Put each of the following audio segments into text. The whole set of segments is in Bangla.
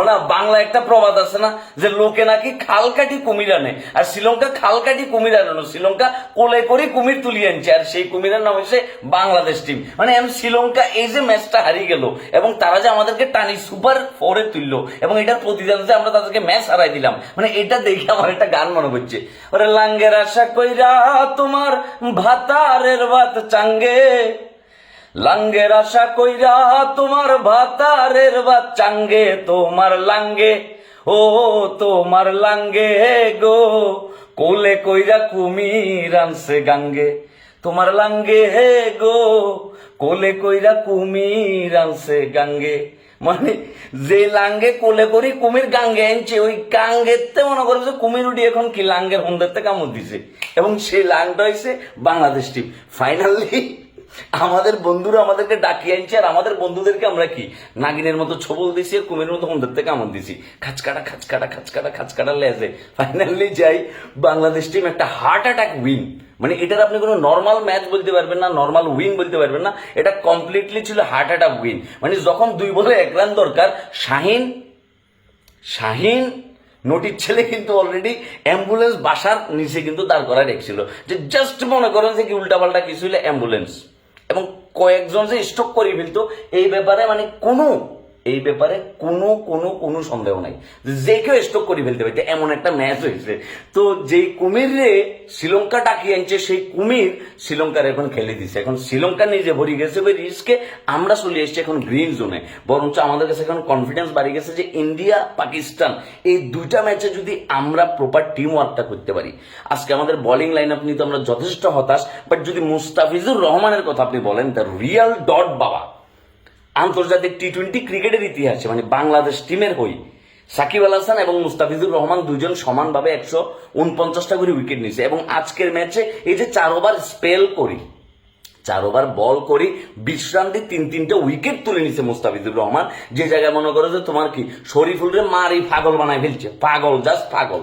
না বাংলা একটা প্রবাদ আছে না যে লোকে নাকি খাল কাটি কুমির আনে, আর শ্রীলঙ্কা খাল কাটি কুমির আনানো, শ্রীলঙ্কা কোলে করে কুমির তুলিয়ে আনছে, আর সেই কুমিরের নাম হচ্ছে বাংলাদেশ টিম। মানে শ্রীলঙ্কা এই যে ম্যাচটা হারিয়ে গেল এবং তারা যে আমাদেরকে টানি সুপার ফোরে তুললো এবং এটার প্রতিদান যে আমরা তাদেরকে ম্যাচ হারাই দিলাম, মানে এটা দেখে আমার একটা গান মনে হচ্ছে, ওরে লাঙ্গের আশা কইরা তোমার ভাতারের ভাত চাঙ্গে, লাঙ্গের আশা কইরা তোমার ভাতারের ভাত চাঙ্গে, তোমার লাঙ্গে ও তোমার লাঙ্গে গো, কোলে কইরা কুমির আনছে গাঙ্গে, তোমার লাঙ্গে হে গো, কোলে কইরা কুমির আনছে গাঙ্গে। মানে যে লাঙ্গে কোলে করি কুমির গাঙ্গে আনছে, ওই গাঙ্গেতে মনে করো যে কুমির উঠি এখন কি লাঙ্গের হন্দাতে কামড় দিছে, এবং সেই লাংটা হয়েছে বাংলাদেশ টিম। ফাইনালি আমাদের বন্ধুরা আমাদেরকে ডাকিয়ে আনছে, আর আমাদের বন্ধুদেরকে আমরা কি নাগিনের মতো ছবল দিছি আর কুমিরের মতো হন্দার থেকে কামড় দিছি, খাচকাটা খাচকাটা খাচকাটা খাচকাটা লেজে। ফাইনালি যাই বাংলাদেশ টিম একটা হার্ট অ্যাটাক উইন। মানে এটার আপনি কোনো নর্মাল ম্যাচ বলতে পারবেন না, নর্মাল উইন বলতে পারবেন না, এটা কমপ্লিটলি ছিল হার্ট অ্যাটাক উইন। মানে যখন 2 বলে 1 রান দরকার, শাহিন নটির ছেলে কিন্তু অলরেডি অ্যাম্বুলেন্স বাসার নিচে কিন্তু দাঁড় করা রেখেছিল, যে জাস্ট মনে করেন যে কি উল্টাপাল্টা কিছু হলে অ্যাম্বুলেন্স, এবং কয়েকজন যে স্টক করে ফেলতো এই ব্যাপারে মানে কোনো সন্দেহ নাই, যে কেউ স্টক করে ফেলতে পারতো, এমন একটা ম্যাচ হয়েছে। তো যেই কুমির রে শ্রীলঙ্কা ডাকিয়ে আনছে, সেই কুমির শ্রীলঙ্কার এখন খেলে দিছে, এখন শ্রীলঙ্কা নিজে ভরি গেছে ওই রিস্কে, আমরা চলে এসেছি এখন গ্রিন জোনে। বরঞ্চ আমাদের কাছে এখন কনফিডেন্স বাড়ি গেছে যে ইন্ডিয়া পাকিস্তান এই 2টা ম্যাচে যদি আমরা প্রপার টিম ওয়ার্কটা করতে পারি, আজকে আমাদের বোলিং লাইন আপ নিয়ে তো আমরা যথেষ্ট হতাশ, বাট যদি মুস্তাফিজুর রহমানের কথা আপনি বলেন, দ্য রিয়াল ডট বাবা, আন্তর্জাতিক টি-20 ক্রিকেটের ইতিহাসে মানে বাংলাদেশ টিমের হই সাকিব আল হাসান এবং মুস্তাফিজুর রহমান দুজন সমানভাবে 149টা করে উইকেট নিয়েছে, এবং আজকের ম্যাচে এই যে 4 ওভার স্পেল করি, 4 ওভার বল করি, বিশ্রান্তি 3-3টা উইকেট তুলে নিছে মুস্তাফিজুর রহমান, যে জায়গায় মনে করো যে তোমার কি শরীফুলরে মারি পাগল বানায় ফেলছে, পাগল জাস্ট পাগল।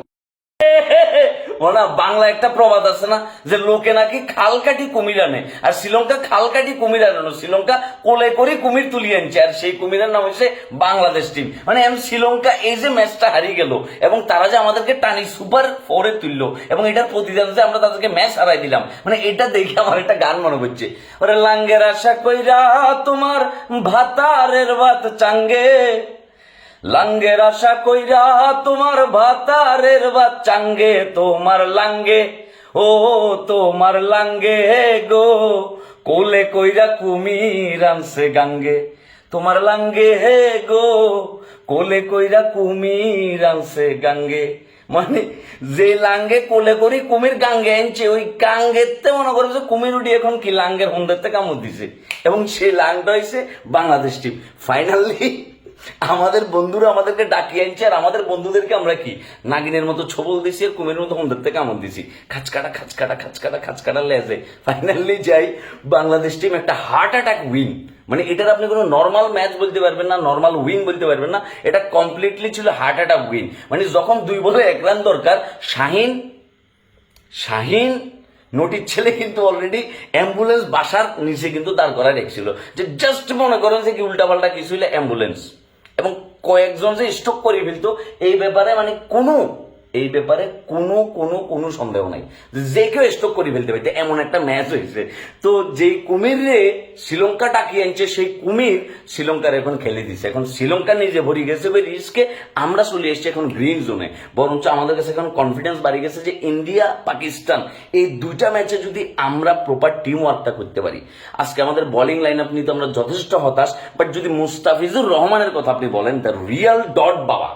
না বাংলা একটা প্রবাদ আছে না যে লোকে নাকি খাল কাটি কুমির আনে, আর শ্রীলঙ্কা খাল কাটি কুমির আনানো, শ্রীলঙ্কা কোলে করে কুমির তুলিয়ে আনছে, আর সেই কুমিরের নাম হচ্ছে বাংলাদেশ টিম। মানে শ্রীলঙ্কা এই যে ম্যাচটা হারিয়ে গেল এবং তারা যে আমাদেরকে টানি সুপার ফোরে তুললো এবং এটার প্রতিদান যে আমরা তাদেরকে ম্যাচ হারাই দিলাম, মানে এটা দেখে আমার একটা গান মনে হচ্ছে, ওরে লাঙ্গের আশা কইরা তোমার ভাতারের ভাত চাঙ্গে, লাঙ্গের আশা কইরা তোমার ভাতারের ভাত চাঙ্গে, তোমার লাঙ্গে ও তোমার লাঙ্গে গো, কোলে কইরা কুমির আনছে গাঙ্গে, তোমার লাঙ্গে হে গো, কোলে কইরা কুমির আনছে গাঙ্গে। মানে যে লাঙ্গে কোলে করি কুমির গাঙ্গে আনছে, ওই গাঙ্গেতে মনে করো যে কুমির উঠি এখন কি লাঙ্গের হন্দাতে কামড় দিছে, এবং সেই লাংটা হয়েছে বাংলাদেশ টিম। ফাইনালি আমাদের বন্ধুরা আমাদেরকে ডাকিয়ে আনছে, আর আমাদের বন্ধুদেরকে আমরা কি নাগিনের মতো ছবল দিছি আর কুমিরের মতো হন্দার থেকে কামড় দিছি, খাচকাটা খাচকাটা খাচকাটা খাচকাটা লেজে। ফাইনালি যাই বাংলাদেশ টিম একটা হার্ট অ্যাটাক উইন। মানে এটার আপনি কোনো নর্মাল ম্যাচ বলতে পারবেন না, নর্মাল উইন বলতে পারবেন না, এটা কমপ্লিটলি ছিল হার্ট অ্যাটাক উইন। মানে যখন 2 বলে 1 রান দরকার, শাহিন নটির ছেলে কিন্তু অলরেডি অ্যাম্বুলেন্স বাসার নিচে কিন্তু দাঁড় করা রেখেছিল, যে জাস্ট মনে করেন যে কি উল্টাপাল্টা কিছু হলে অ্যাম্বুলেন্স, এবং কয়েকজন যে স্টক করে ফেলতো এই ব্যাপারে মানে কোনো সন্দেহ নাই, যে কেউ স্টক করে ফেলতে পারতো, এমন একটা ম্যাচ হয়েছে। তো যেই কুমির রে শ্রীলঙ্কা ডাকিয়ে আনছে, সেই কুমির শ্রীলঙ্কার এখন খেলে দিছে, এখন শ্রীলঙ্কা নিজে ভরি গেছে ওই রিস্কে, আমরা চলে এসেছি এখন গ্রিন জোনে। বরঞ্চ আমাদের কাছে এখন কনফিডেন্স বাড়ি গেছে যে ইন্ডিয়া পাকিস্তান এই 2টা ম্যাচে যদি আমরা প্রপার টিম ওয়ার্কটা করতে পারি, আজকে আমাদের বোলিং লাইন আপ নিয়ে তো আমরা যথেষ্ট হতাশ, বাট যদি মুস্তাফিজুর রহমানের কথা আপনি বলেন, দ্য রিয়াল ডট বাবা,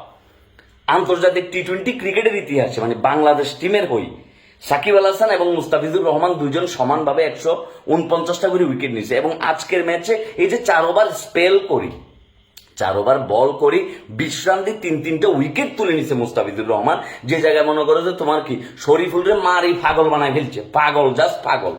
আন্তর্জাতিক টি-20 ক্রিকেটের ইতিহাসে মানে বাংলাদেশ টিমের হই সাকিব আল হাসান এবং মুস্তাফিজুর রহমান দুজন সমানভাবে 149টা করে উইকেট নিয়েছে, এবং আজকের ম্যাচে এই যে 4 ওভার স্পেল করি, 4 ওভার বল করি, বিশ্রান্তি 3-3টা উইকেট তুলে নিছে মুস্তাফিজুর রহমান, যে জায়গায় মনে করো যে তোমার কি শরীফুলরে মারি পাগল বানায় ফেলছে, পাগল জাস্ট পাগল।